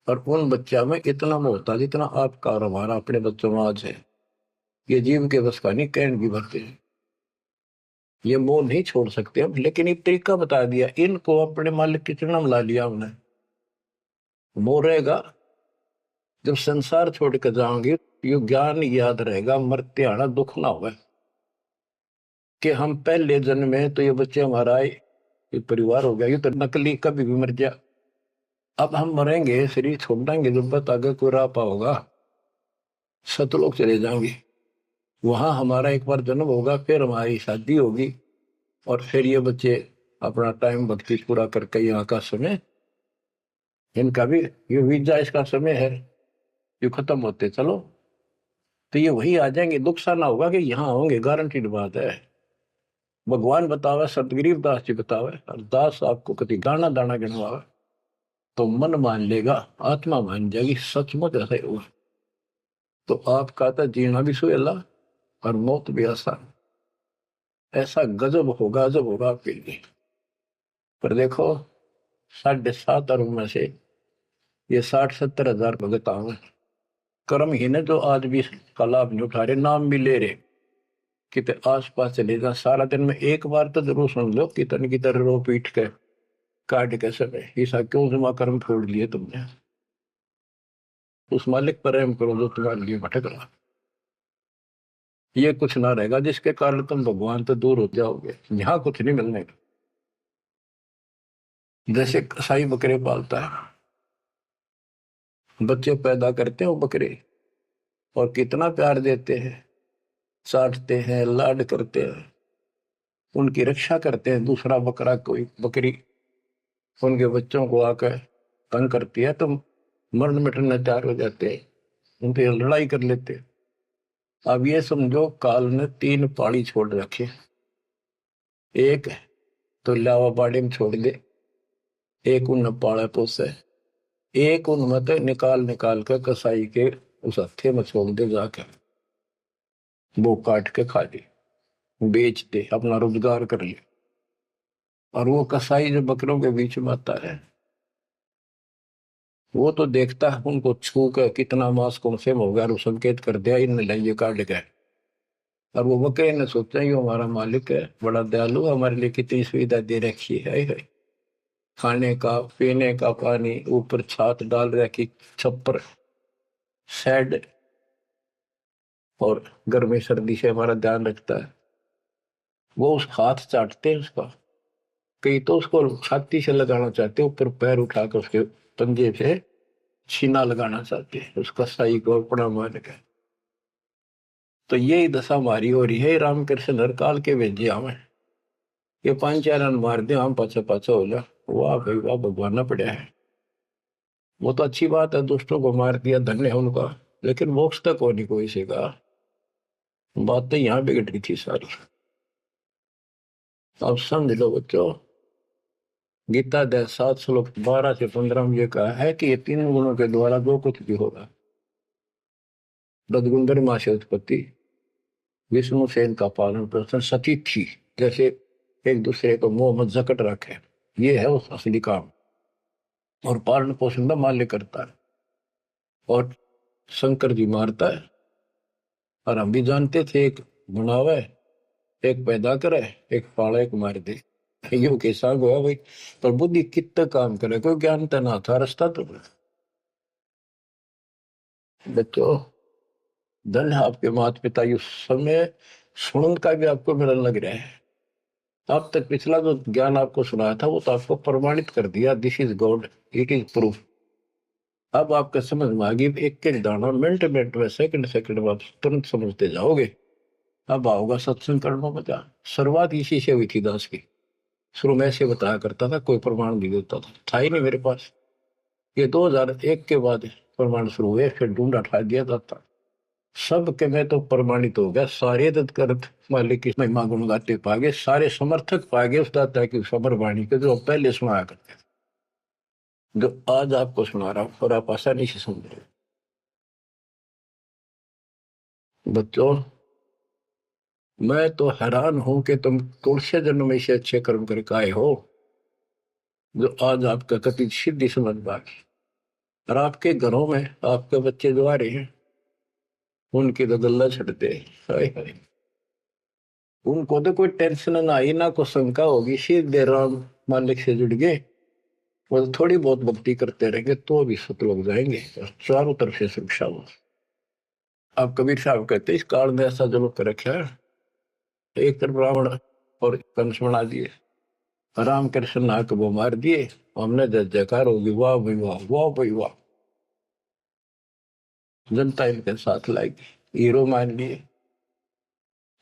और उन बच्चा में इतना मोहता जितना आपका और हमारा अपने बच्चों में आज है, ये जीव के बस का नहीं, कैंड भी भरते हैं। ये मोह नहीं छोड़ सकते हम, लेकिन एक तरीका बता दिया, इनको अपने मालिक की चरणों में ला लिया हमने। मोह रहेगा, जब संसार छोड़ कर जाओगे, ये ज्ञान याद रहेगा, मरते आना दुख ना होगा कि हम पहले जन्म में तो ये बच्चे हमारा आए, ये परिवार हो गया, ये तो नकली, कभी भी मर गया। अब हम मरेंगे, शरीर छोड़ देंगे, जब बत आगे कोई राह पाओगा, सतलोक चले जाएंगे। वहां हमारा एक बार जन्म होगा, फिर हमारी शादी होगी, और फिर ये बच्चे अपना टाइम भक्ति पूरा करके यहाँ का समय, इनका भी ये वीजा इसका समय है, ये खत्म होते चलो तो ये वही आ जाएंगे। दुख सा ना होगा कि यहाँ होंगे, गारंटीड बात है। भगवान बतावे, सतगरीब दास जी बतावे, और दास आपको कभी गाना दाना गिनवावे तो मन मान लेगा, आत्मा मान जाएगी, सचमुच ऐसा ही होगा। तो आपका तो जीना भी सुहेला और मौत भी आसान। ऐसा गजब होगा, जब होगा आपके लिए। पर देखो, 7.5 अरब में से ये 60-70 हजार भगत आवे, कर्म ही ने जो आज भी का लाभ नहीं उठा रहे, नाम भी ले रहे, कितने आस पास चले जा, सारा दिन में एक बार तो जरूर सुन लो कितन की तरह रो पीट के काट के समय, ऐसा क्यों जमा कर्म छोड़ लिए तुमने। उस मालिक पर रहम करो जो तुम्हारे लिए भटक रहा। ये कुछ ना रहेगा जिसके कारण तुम भगवान से दूर हो जाओगे, यहाँ कुछ नहीं मिलने का। जैसे कसाई बकरे पालता है, बच्चे पैदा करते हैं वो बकरे, और कितना प्यार देते हैं, चाटते हैं, लाड करते हैं, उनकी रक्षा करते हैं। दूसरा बकरा कोई बकरी उनके बच्चों को आकर तंग करती है तो मरण मिटने तैयार हो जाते हैं, उनसे लड़ाई कर लेते हैं। अब ये समझो, काल ने 3 पाड़ी छोड़ रखे, एक तो लावा बाड़ी में छोड़ दे, एक उन पाड़ा पोसे, एक उन मत निकाल निकाल कर कसाई के उस हत्थे में छोड़ दे, जाकर वो काट के खा ले, बेच दे, अपना रोजगार कर ले। और वो कसाई जो बकरों के बीच में आता है, वो तो देखता है उनको छू कर कितना मांस कौन से हो गया, और वो संकेत कर दिया इन लाइए काट गए। और वो बकरे ने सोचा ये हमारा मालिक है, बड़ा दयालु, हमारे लिए कितनी सुविधा दे रखी है, खाने का पीने का पानी, ऊपर छात डाल रखी, छप्पर, शेड, और गर्मी सर्दी से हमारा ध्यान रखता है। वो उस हाथ चाटते हैं उसका, कई तो उसको छाती से लगाना चाहते, ऊपर पैर उठाकर उसके पंजे से छीना लगाना चाहते हैं, उसका साई को अपना मान के। तो यही दशा हमारी हो रही है। रामकृष्ण हर काल के भेजे हमें, ये 5-4 रन मार दे, हम पाछा पाछा हो जा, वाह भाई वाह, भगवाना पड़ा है। वो तो अच्छी बात है, दुष्टों को मार दिया, धन्य है उनका, लेकिन मोक्ष तक हो नहीं कोई से का। बात तो यहाँ बिगड़ रही थी सारी। अब समझ लो बच्चों, गीता अध्याय 7 श्लोक 12 से 15 में ये कहा है कि ये 3 गुणों के द्वारा जो कुछ भी होगा, रजगुंदर माँ से उत्पत्ति, विष्णु से इनका पालन पोषण, सती थी, जैसे एक दूसरे को मोह मत जकट रखे, ये है उस असली काम। और पालन पोषण का माल्य करता है, और शंकर जी मारता है। और हम भी जानते थे, एक बनावे, एक पैदा करे, एक पाले, एक मार दे, यो कैसा हुआ भाई। पर बुद्धि कितना काम करे, कोई ज्ञान तो ना था, रास्ता तो। बच्चों, धन है आपके माता पिता, इस समय सुनन का भी आपको मिलने लग रहा है। अब तक पिछला जो ज्ञान आपको सुनाया था वो तो आपको प्रमाणित कर दिया, this is God, it is proof. अब आपका समझ में आ गई, एक एक दाना मिनट मिनट में, सेकंड सेकंड में आप तुरंत समझते जाओगे। अब आओगा सत्संग करना मजा। शुरुआत इसी से हुई थी दास की। शुरू में ऐसे बताया करता था, कोई प्रमाण नहीं देता था ही नहीं मेरे पास। ये 2001 के बाद प्रमाण शुरू हुए, फिर ढूंढा ठा दिया जाता सब के। मैं तो प्रमाणित हो गया, सारे तत्कर्त मालिक की महिमा गुण गाते पागे, सारे समर्थक पागे उस दाता की सबर वाणी के, जो पहले सुनाया करते थे, जो आज आपको सुना रहा हूं, और आप आसानी से समझ रहे हो। बच्चों, मैं तो हैरान हूं कि तुम तुलसी जन्म में से अच्छे कर्म करके आए हो, जो आज आपका कति सिद्धि समझ पागे। और आपके घरों में आपके बच्चे जो आ रहे हैं, उनकी तो गल्ला छड़ते, हाय हाय, उनको तो कोई टेंशन ना आई, ना कोई शंका होगी, सीधे राम मालिक से जुड़ गए। वो तो थोड़ी बहुत भक्ति करते रहेंगे तो भी सत लग जाएंगे, और चारों तरफ से सुरक्षा हो। अब कबीर साहब कहते इस काल में ऐसा जुल्म कर रखा है, एक तरफ रावण और कंस बना दिए, राम कृष्ण नाक वो मार दिए, हमने जय जयकार होगी, वाह भाई वाह, वाह भाई वाह, जनता इनके साथ लाएगी, हीरो मान लिए।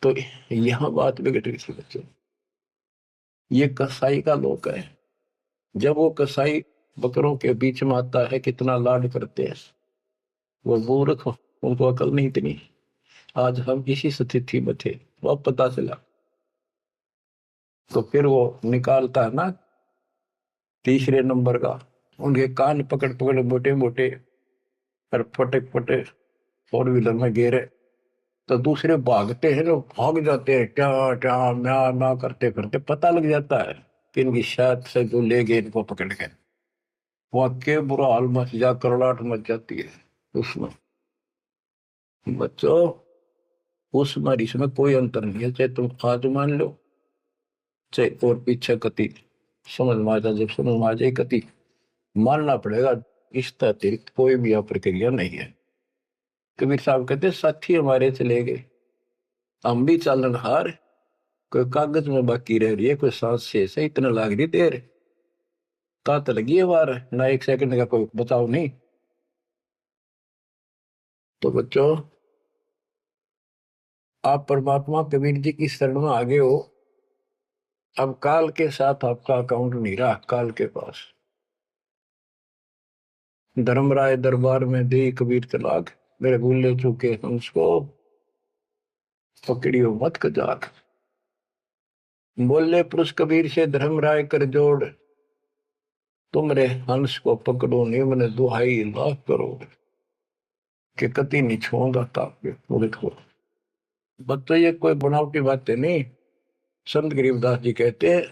तो यहाँ बात बिगड़ रही थी बच्चों। ये कसाई का लोक है। जब वो कसाई बकरों के बीच में आता है, कितना लाड करते हैं, वो मूर्ख, उनको अकल नहीं इतनी। आज हम इसी स्थिति में थे, वो अब पता चला। तो फिर वो निकालता है ना तीसरे नंबर का, उनके कान पकड़ पकड़ मोटे मोटे, और फटक फटे फोर व्हीलर में गेरे। तो दूसरे भागते हैं, लोग भाग जाते हैं, क्या क्या म्या म्या करते करते, पता लग जाता है कि इनकी शायद से जो ले गए इनको पकड़ के। वाक्य बुरा हाल मच जा, करलाट मच जाती है उसमें। बच्चों, उस मरीज में कोई अंतर नहीं है, चाहे तुम आज मान लो, चाहे और पीछे कति समझ में आ जाए, जब समझ में आ जाए कति मानना पड़ेगा। इस अतिरिक्त कोई भी यहाँ प्रक्रिया नहीं है। कबीर साहब कहते साथी हमारे चले गए, हम भी चालन हार, कोई कागज में बाकी रह रही है, कोई सांस से इतना लाग रही देर, तात लगी है वार, ना एक सेकंड का कोई बचाव नहीं। तो बच्चों, आप परमात्मा कबीर जी की शरण में आगे हो। अब काल के साथ आपका अकाउंट नहीं रहा, काल के पास। धर्मराय दरबार में दे कबीर तलाक, मेरे भूले चुके हंस को पकड़ियो मत कजाक। बोले पुरुष कबीर से धर्मराय कर जोड़, तुमरे हंस को पकड़ो निम्न दुहाई लाख करोड़, के कति नहीं छोड़गा ताप को। बच्चों, ये कोई बनावटी बातें नहीं। संत गरीबदास जी कहते हैं,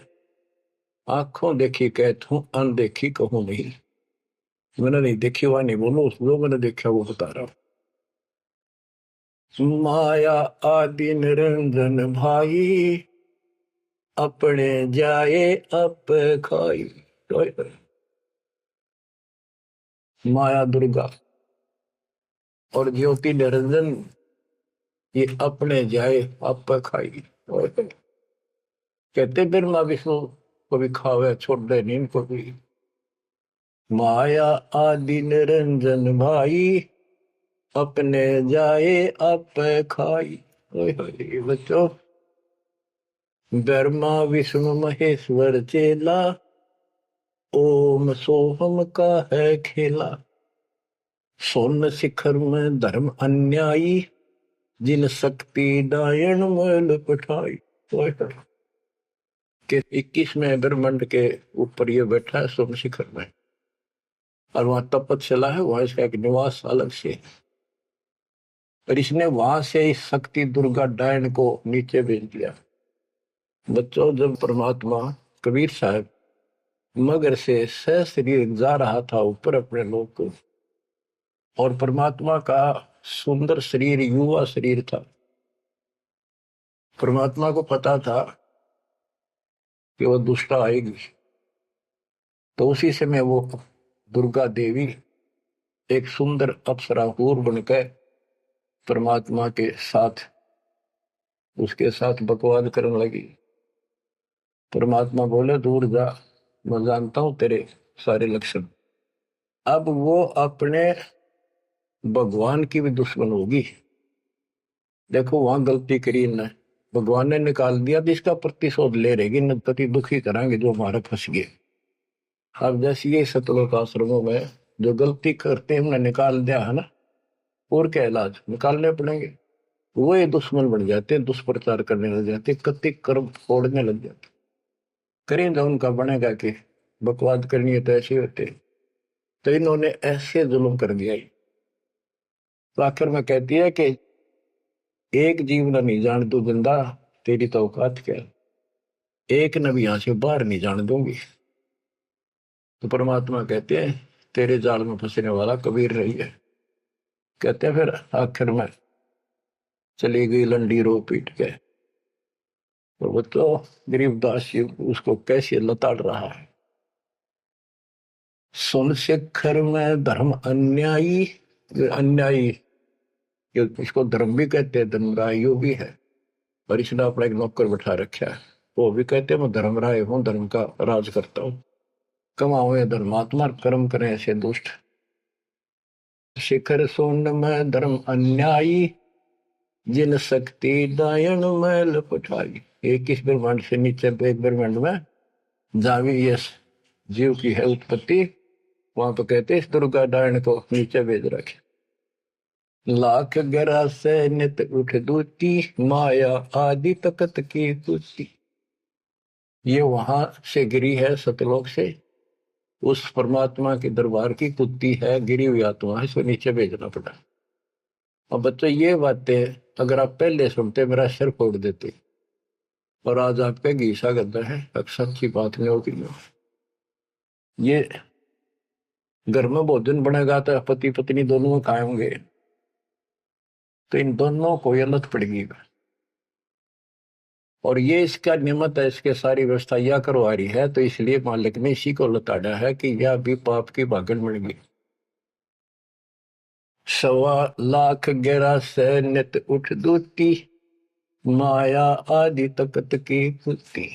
आंखों देखी कहता हूं, अनदेखी कहूं नहीं। मैंने नहीं देखी हुआ नहीं बोलो, जो मैंने देखा वो बता रहा हूं। माया आदि निरंजन भाई, अपने जाए अप खाई। माया दुर्गा और ज्योति निरंजन, ये अपने जाए अप खाई। कहते ब्रह्मा विष्णु को भी खावे, छोड़ दे नींद को भी। माया आदि निरंजन भाई, अपने जाए अप खाई। ओए होए बच्चों, ब्रह्मा विष्णु महेश्वर चेला, ओम सोहम का है खेला। सोन शिखर में धर्म अन्यायी, जिन शक्ति डायन मैल पठाई। ओए होए, के 21वें ब्रह्मांड के ऊपर ये बैठा है सोम शिखर में, और वहां तपस्या है, वहां इसका एक निवास अलग से है। और इसने वहां से इस शक्ति दुर्गा डायन को नीचे भेज दिया। बच्चों, जब परमात्मा कबीर साहब मगर से सशरीर जा रहा था ऊपर अपने लोक को, और परमात्मा का सुंदर शरीर युवा शरीर था, परमात्मा को पता था कि वो दुष्टा आएगी, तो उसी समय वो दुर्गा देवी एक सुंदर अप्सरा हूर बनकर परमात्मा के साथ उसके साथ बकवाद करने लगी। परमात्मा बोले दूर जा, मैं जानता हूं तेरे सारे लक्षण। अब वो अपने भगवान की भी दुश्मन होगी। देखो वहां गलती करी न, भगवान ने निकाल दिया तो इसका प्रतिशोध ले रहेगी, न पति दुखी कराएंगे जो हमारे फंस गए। अब जैसे ये सतलोक आश्रमों में जो गलती करते हैं हमने निकाल दिया है ना, और क्या इलाज निकालने पड़ेंगे। वो ये दुश्मन बन जाते हैं, दुष्प्रचार करने लग जाते, कति कर्म फोड़ने लग जाते। करें तो उनका बनेगा कि बकवाद करनी है तो ऐसे होते, तो इन्होंने ऐसे जुल्म कर दिया। तो आखिर में कहती है कि एक जीव न नहीं जान तू जिंदा, तेरी तो औकात क्या, एक न भी यहां से बाहर नहीं जाने दूंगी। तो परमात्मा कहते हैं तेरे जाल में फंसने वाला कबीर रही है। कहते हैं फिर आखिर में चली गई लंडी रो पीट के। तो वो तो गरीबदास जी उसको कैसे लताड़ रहा है। सुन शिखर में धर्म अन्यायी, अन्यायी इसको धर्म भी कहते हैं, धर्मरायो भी है, और इसने अपना एक नौकर बैठा रखा है, वो भी कहते हैं मैं धर्मराय हूं, धर्म का राज करता हूं। कमाओ या धर्मात्मा, कर्म करें ऐसे दुष्ट। शिखर सोन में धर्म अन्यायी, जिन शक्ति दायन मैल पठाई। 21 ब्रह्मांड से नीचे एक ब्रह्मांड में जहां भी ये जीव की है उत्पत्ति, वहां पर कहते इस दुर्गा डायन को नीचे भेज रखे। लाख गरा से नित उठ दूती, माया आदि तकत की कुती। ये वहां से गिरी है सतलोक से, उस परमात्मा के दरबार की कुत्ती है, गिरी हुई आत्मा है, इसको नीचे भेजना पड़ा। अब बच्चों ये बातें अगर आप पहले सुनते मेरा सिर फोड़ देते, और आज आपके घीसा गद्दा है, अक्सर की बात नहीं होगी। ये घर में भोजन बनेगा तो पति पत्नी दोनों खाएंगे, तो इन दोनों को ये लत पड़ेगी, और ये इसका निमित्त है, इसके सारी व्यवस्था यह करवा रही है, तो इसलिए मालिक ने इसी को लताड़ा है कि यह भी पाप की भागन बन गई। 1.25 लाख गहरा से नित उठ दूती, माया आदि तकत की कुत्ती।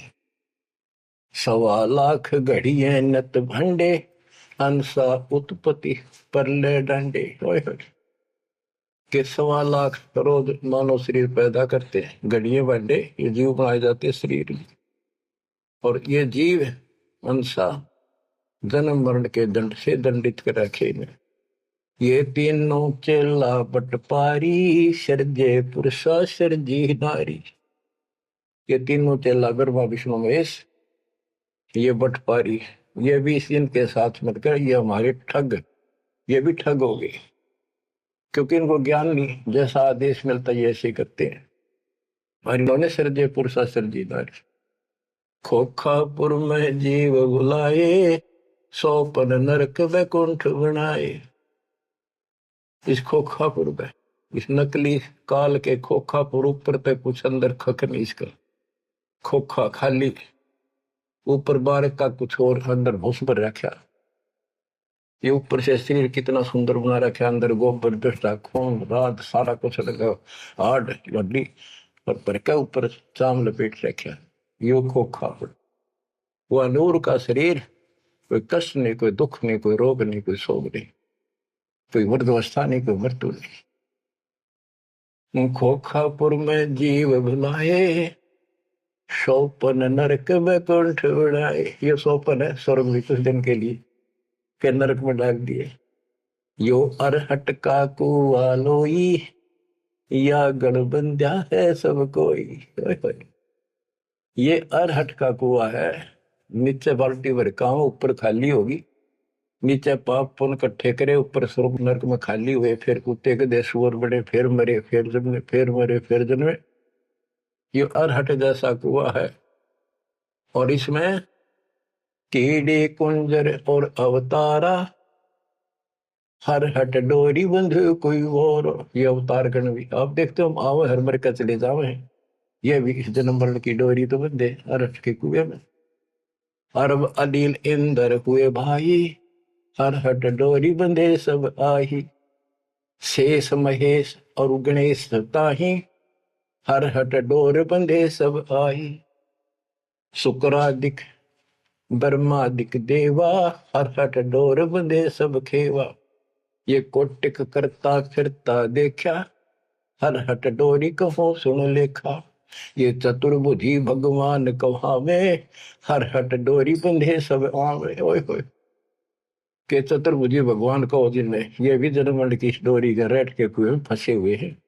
1.25 लाख घड़िए नत भंडे, अंसा उत्पत्ति परले डंडे। के 1.25 लाख करोड़ मानव शरीर पैदा करते हैं, घड़िए भंडे ये जीव बनाए जाते हैं शरीर में, और ये जीव अंसा जन्म मरण के दंड से दंडित कर रखे में। ये तीनों चेला बटपारी, सर्जे पुरुषा सर्जी नारी। ये तीनों चेला ब्रह्मा विष्णु महेश, ये बटपारी, ये भी इनके साथ मिलकर ये हमारे ठग, ये भी ठग हो गए, क्योंकि इनको ज्ञान नहीं, जैसा आदेश मिलता है ऐसे करते हैं। और इन्होंने सर्जे पुरुषा सर्जी नारी। खोखापुर में जीव बुलाए, 100 नरक वैकुंठ बनाए। इस खोखापुर में, इस नकली काल के खोखापुर ऊपर पे कुछ अंदर खक नहीं, इसका खोखा खाली, ऊपर बार का कुछ और अंदर भूस पर रखा। ये ऊपर से शरीर कितना सुंदर बना रखा, अंदर गोबर दस्ता खून रात सारा कुछ लगा, हार्ड हड्डी पर क्या ऊपर चाम लपेट रखा। यो खोखापुर, वो नूर का शरीर, कोई कष्ट नहीं, कोई दुख नहीं, कोई रोग नहीं, कोई शोक नहीं, कोई वृद्धावस्था नहीं, कोई मृत्यु नहीं। खोखापुर में जीव भुलाए, सोपन नरक में कुंठ उड़ाए। ये सोपन है स्वर्ग भी कुछ दिन के लिए, के नरक में डाल दिए। यो अरहट का कुआ लोई, या गणबंध्या है सब कोई। ओए होए। ये अरहट का कुआ है, नीचे बाल्टी भर का ऊपर खाली होगी। नीचे पाप पुन इकट्ठे करे, ऊपर स्वर्ग नरक में खाली हुए, फिर कुत्ते के दे सुअर बड़े, फिर मरे, फिर जन्मे, फिर मरे, फिर जन्मे। ये अरहट जैसा कुआ है। और इसमें कीड़े कुंजर और अवतारा, हर हट डोरी बंधु कोई और। ये अवतार गण भी आप देखते हो, आओ हर मर का चले जावे। ये भी इस जन्म मरण की डोरी तो बंधे अरहट के कुएं में। अरब अनिल इंद्र हुए भाई, हर हट डोरी बंधे सब आही। शेष महेश और गणेश ताही, हर हट डोर बंधे सब आही। शुक्रादिक ब्रह्मादिक देवा, हर हट डोर बंधे सब खेवा। ये कोटिक करता फिरता देखा, हर हट डोरी कहो सुन लेखा। ये चतुर्भुजी भगवान कहावे, हर हट डोरी बंधे सब आवे। ओए होए। के चतुर्भुजी भगवान कहो जिनमें, ये भी जन्मंड की डोरी के रेट के कुएं में फंसे हुए हैं।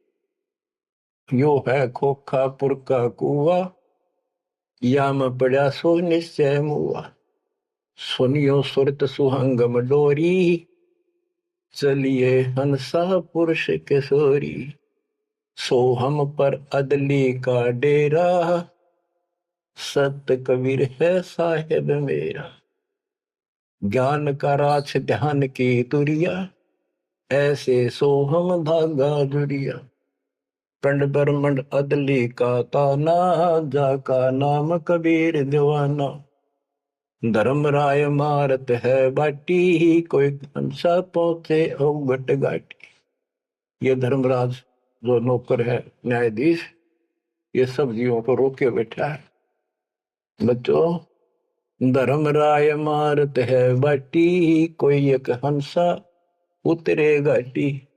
यो है खोखापुर का कुआ, या में पड़ा सो निश्चय मुआ। सुनियो सुरत सुहंगम डोरी, चलिए हंसा पुरुष किशोरी। सो हम पर अदली का डेरा, सत कबीर है साहेब मेरा। ज्ञान का राछ ध्यान की तुरिया, ऐसे सो हम धागा जुरिया। पंड ब्रह्मंड अदली का ताना, जाका नाम कबीर दीवाना। धर्म राय मारत है बाटी, कोई हंसा पहुंचे अवगट घाटी। ये धर्मराज जो नौकर है न्यायाधीश, ये सब जीवों को रोके बैठा है। बच्चों, धर्म राय मारत है बाटी, कोई एक हंसा उतरे घाटी।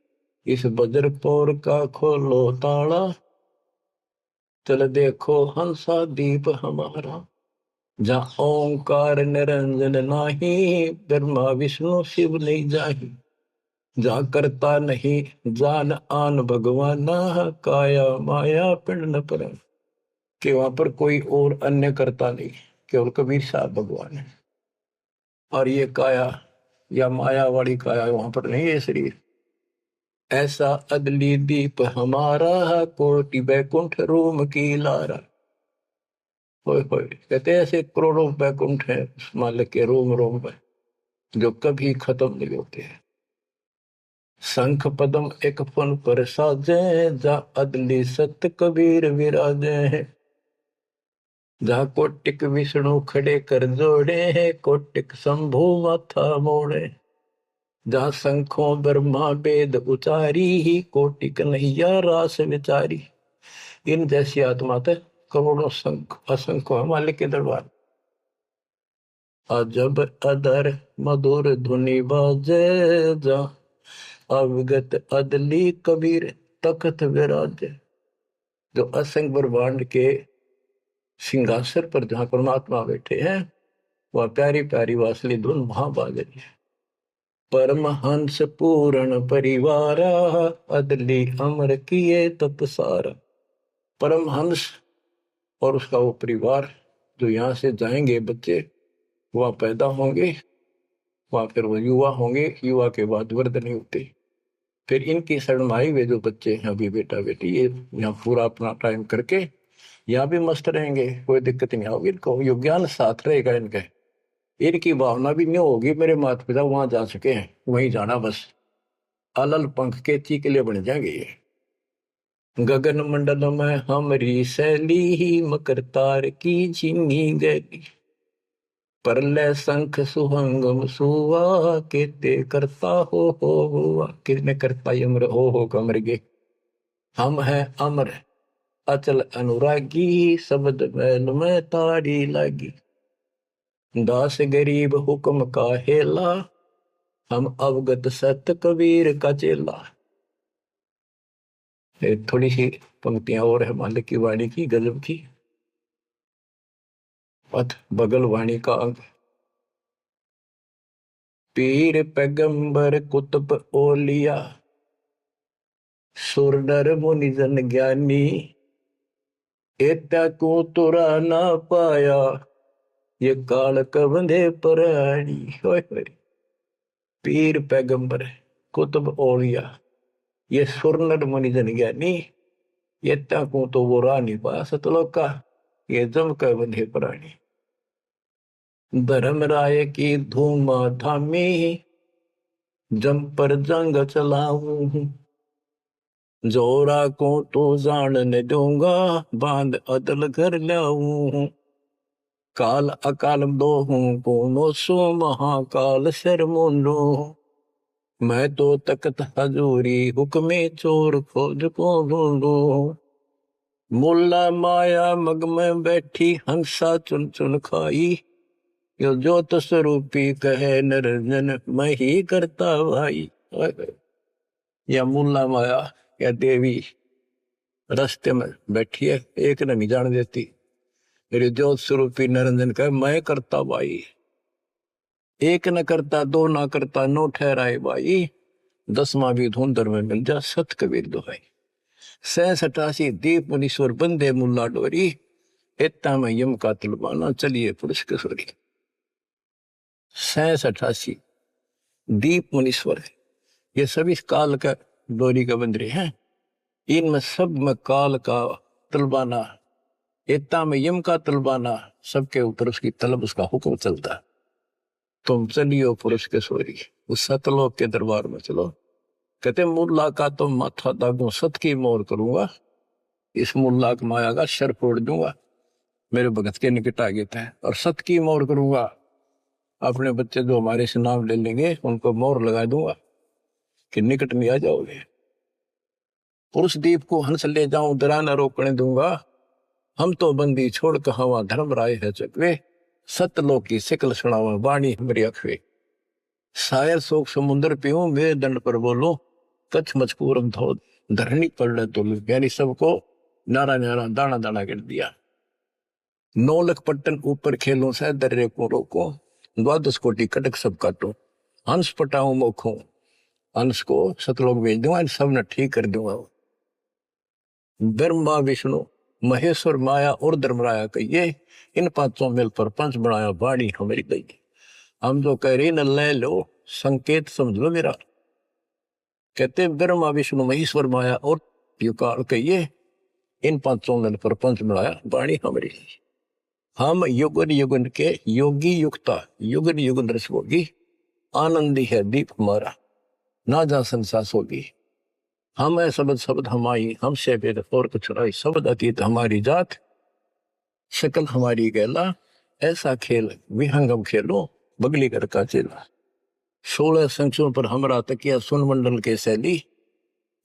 इस बजरपोर का खोलो ताला, चल देखो हंसा दीप हमारा। जहाँ ओंकार निरंजन नाही, ब्रह्मा विष्णु शिव नहीं जाही। जा करता नहीं जान आन भगवाना, काया माया पिंड न पर। कि वहां पर कोई और अन्य करता नहीं, केवल कबीर साहब भगवान है। और ये काया या माया वाली काया वहां पर नहीं है शरीर। ऐसा अदली दीप हमारा, कोटि बैकुंठ रोम की लारा। होए होए। कहते हैं ऐसे करोड़ों बैकुंठ है उस मालिक के रोम रोम में, जो कभी खत्म नहीं होते हैं। शंख पदम एक फन पर साजे, जा अदली सत कबीर विराजे हैं। जहाँ कोटिक विष्णु खड़े कर जोड़े हैं, कोटिक शंभु माथा मोड़े। जहाँ शंखों ब्रह्मा वेद उचारी, ही कोटिक नैया रास विचारी। इन जैसी आत्मा थे करोड़ों शंख असंख्य मालिक के दरबार। अजब अदर मधुर धुनि बाजे, जा अवगत अदली कबीर तखत विराजे। जो असंख्य ब्रह्मांड के सिंहासन पर जहां परमात्मा बैठे हैं, वह प्यारी प्यारी वासली धुन वहां बाज रही है। परमहंस पूर्ण परिवारा, अदली अमर किए तपसारा। परमहंस और उसका वो परिवार जो यहाँ से जाएंगे बच्चे, वह पैदा होंगे, वह फिर वो युवा होंगे, युवा के बाद वृद्ध नहीं होते। फिर इनकी शरणमाई वे जो बच्चे हैं अभी बेटा बेटी, ये यहाँ पूरा अपना टाइम करके यहाँ भी मस्त रहेंगे, कोई दिक्कत नहीं होगी इनको। यो ज्ञान साथ रहेगा इनके। इनकी भावना भी नहीं होगी मेरे माता पिता वहां जा सके हैं, वहीं जाना बस। अलल पंख के चीकले बन जाएंगे ये। गगन मंडल में हमरी शैली, ही मकर तार की झिनी गैली। परलय शंख सुहंगम सुवा, केते करता हो हुआ। किसने करता अमर हो कमर गे। हम हैं अमर अचल अनुरागी, शब्द मैल में तारी लागी। दास गरीब हुक्म का हेला, हम अवगत सत कबीर का चेला। थोड़ी सी पंक्तियां और है मालिक की वाणी की गजब की। पथ बगल वाणी का अंग। पीर पैगंबर कुतुब ओलिया, सुर नर मुनि जन ज्ञानी, एता को तुरा ना पाया, ये काल कबंधे प्राणी। पीर पैगंबर कुतुब ओलिया, ये सुर नर मुनि जन ज्ञानी, एता को तो वो रानी पा सतलोक का, ये जम कर बंधे प्राणी। धर्मराय की धूम धामी, जम पर जंग चलाऊं, जोरा को तो जान न दूंगा, बांध अदल कर लाऊं। काल अकाल दो हूं कोनो सो, महाकाल शर मुंडो, मैं तो तकत हजूरी हुक्मे चोर खोज को ढूंढो। मुल्ला माया मग में बैठी, हंसा चुन चुन खाई, यो ज्योत स्वरूपी कहे निरंजन, मैं ही करता भाई। या मुल्ला माया या देवी रास्ते में बैठी है, एक ने नहीं जान देती, मेरे ज्योत स्वरूपी निरंजन कहे मैं करता भाई। एक न करता दो ना करता, नो ठहराए भाई, 10वां भी धुंधर में मिल जा, सत कबीर दोहाई। 87 दीप मुनीश्वर बंदे मुल्ला डोरी, इतना में यम का तलबाना, चलिए पुरुष किशोरी। 87 दीप मुनीश्वर है, ये सभी काल का डोरी का बंदरे हैं, इनमें सब में काल का तलबाना, इतना में यम का तलबाना, सबके ऊपर उसकी तलब, उसका हुक्म चलता। तुम चलियो पुरुष किशोरी, उस सतलोक के दरबार में चलो। कहते मुल्ला का तो माथा दागू, सत की मोर करूंगा, इस मुल्ला की माया का शर फोड़ दूंगा, मेरे भगत के निकट आ गए थे। और सत की मोर करूंगा, अपने बच्चे जो हमारे से नाम ले लेंगे उनको मोर लगा दूंगा कि निकट में आ जाओगे। पुरुष दीप को हंस ले जाऊं, दरा न रोकने दूंगा, हम तो बंदी छोड़ कहावा, धर्म राय है चकवे, सतलोक की सिकल सुनावा, वाणी हमारी अखवे। शायर शोक समुद्र पीऊं, मेरे दंड पर बोलो, कच्छ मचकूरम धो धरनी पड़ तो, यानी सबको नारा नारा दाना दाना कर दिया। 9 लख पट्टन ऊपर खेलों से दर्रे को रोको, 12 कोटि कटक सब काटो, हंस पटाऊं मोखों, हंस को सतलोक भेज दूंगा, सब ने ठीक कर दूंगा। ब्रह्मा विष्णु महेश्वर माया और धर्मराया कहिए, इन पांचों मिल पर पंच बनाया, वाणी हमारी गई। हम जो कह रही न ले लो, संकेत समझ लो मेरा। कहते ब्रह्मा विष्णु महेश्वर माया और युकाल कहिए, इन पांचों मिल पर पंच बनाया, वाणी हमारी। हम युगन युगन के योगी युक्ता, युगन युगन रस होगी, आनंदी है दीप हमारा, ना जा संसास होगी। हम है शब्द शब्द हमारी, हमसे भेद और कुछ नहीं, शब्द अतीत हमारी जात, शकल हमारी गैला, ऐसा खेल विहंगम खेलो, बगली कर का चेला। 16 संख्यों पर हमरा तकिया, सुन मंडल के शैली,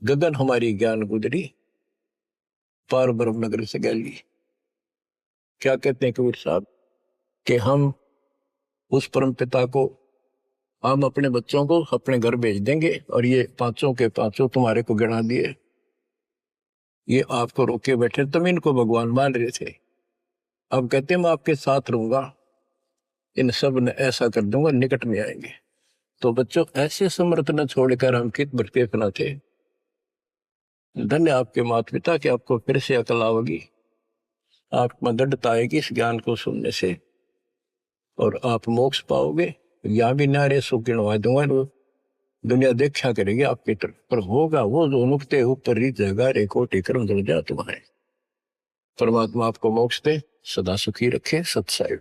गगन हमारी ज्ञान गुजरी, पार ब्रह्म नगर से गैली। क्या कहते हैं कबीर साहब कि हम उस परम पिता को, हम अपने बच्चों को अपने घर भेज देंगे, और ये पांचों के पांचों तुम्हारे को गिना दिए, ये आपको रोके बैठे, तुम इनको भगवान मान रहे थे। अब कहते मैं आपके साथ रहूंगा, इन सब ने ऐसा कर दूंगा, निकट में आएंगे। तो बच्चों ऐसे समर्थ न छोड़कर हम कित भटके फना थे। धन्य आपके माता पिता कि आपको फिर से अकल आओगी, आपको दृढ़ता आएगी इस ज्ञान को सुनने से, और आप मोक्ष पाओगे। यहाँ भी नारे सो गिनवा दूंगा, दुनिया देखा करेगी आपकी तरफ, पर होगा वो जो नुकते ऊपर रीत जगा रे कोटि कर्म जल जा तुम्हारे। परमात्मा आपको मोक्ष दे, सदा सुखी रखे। सत्साई।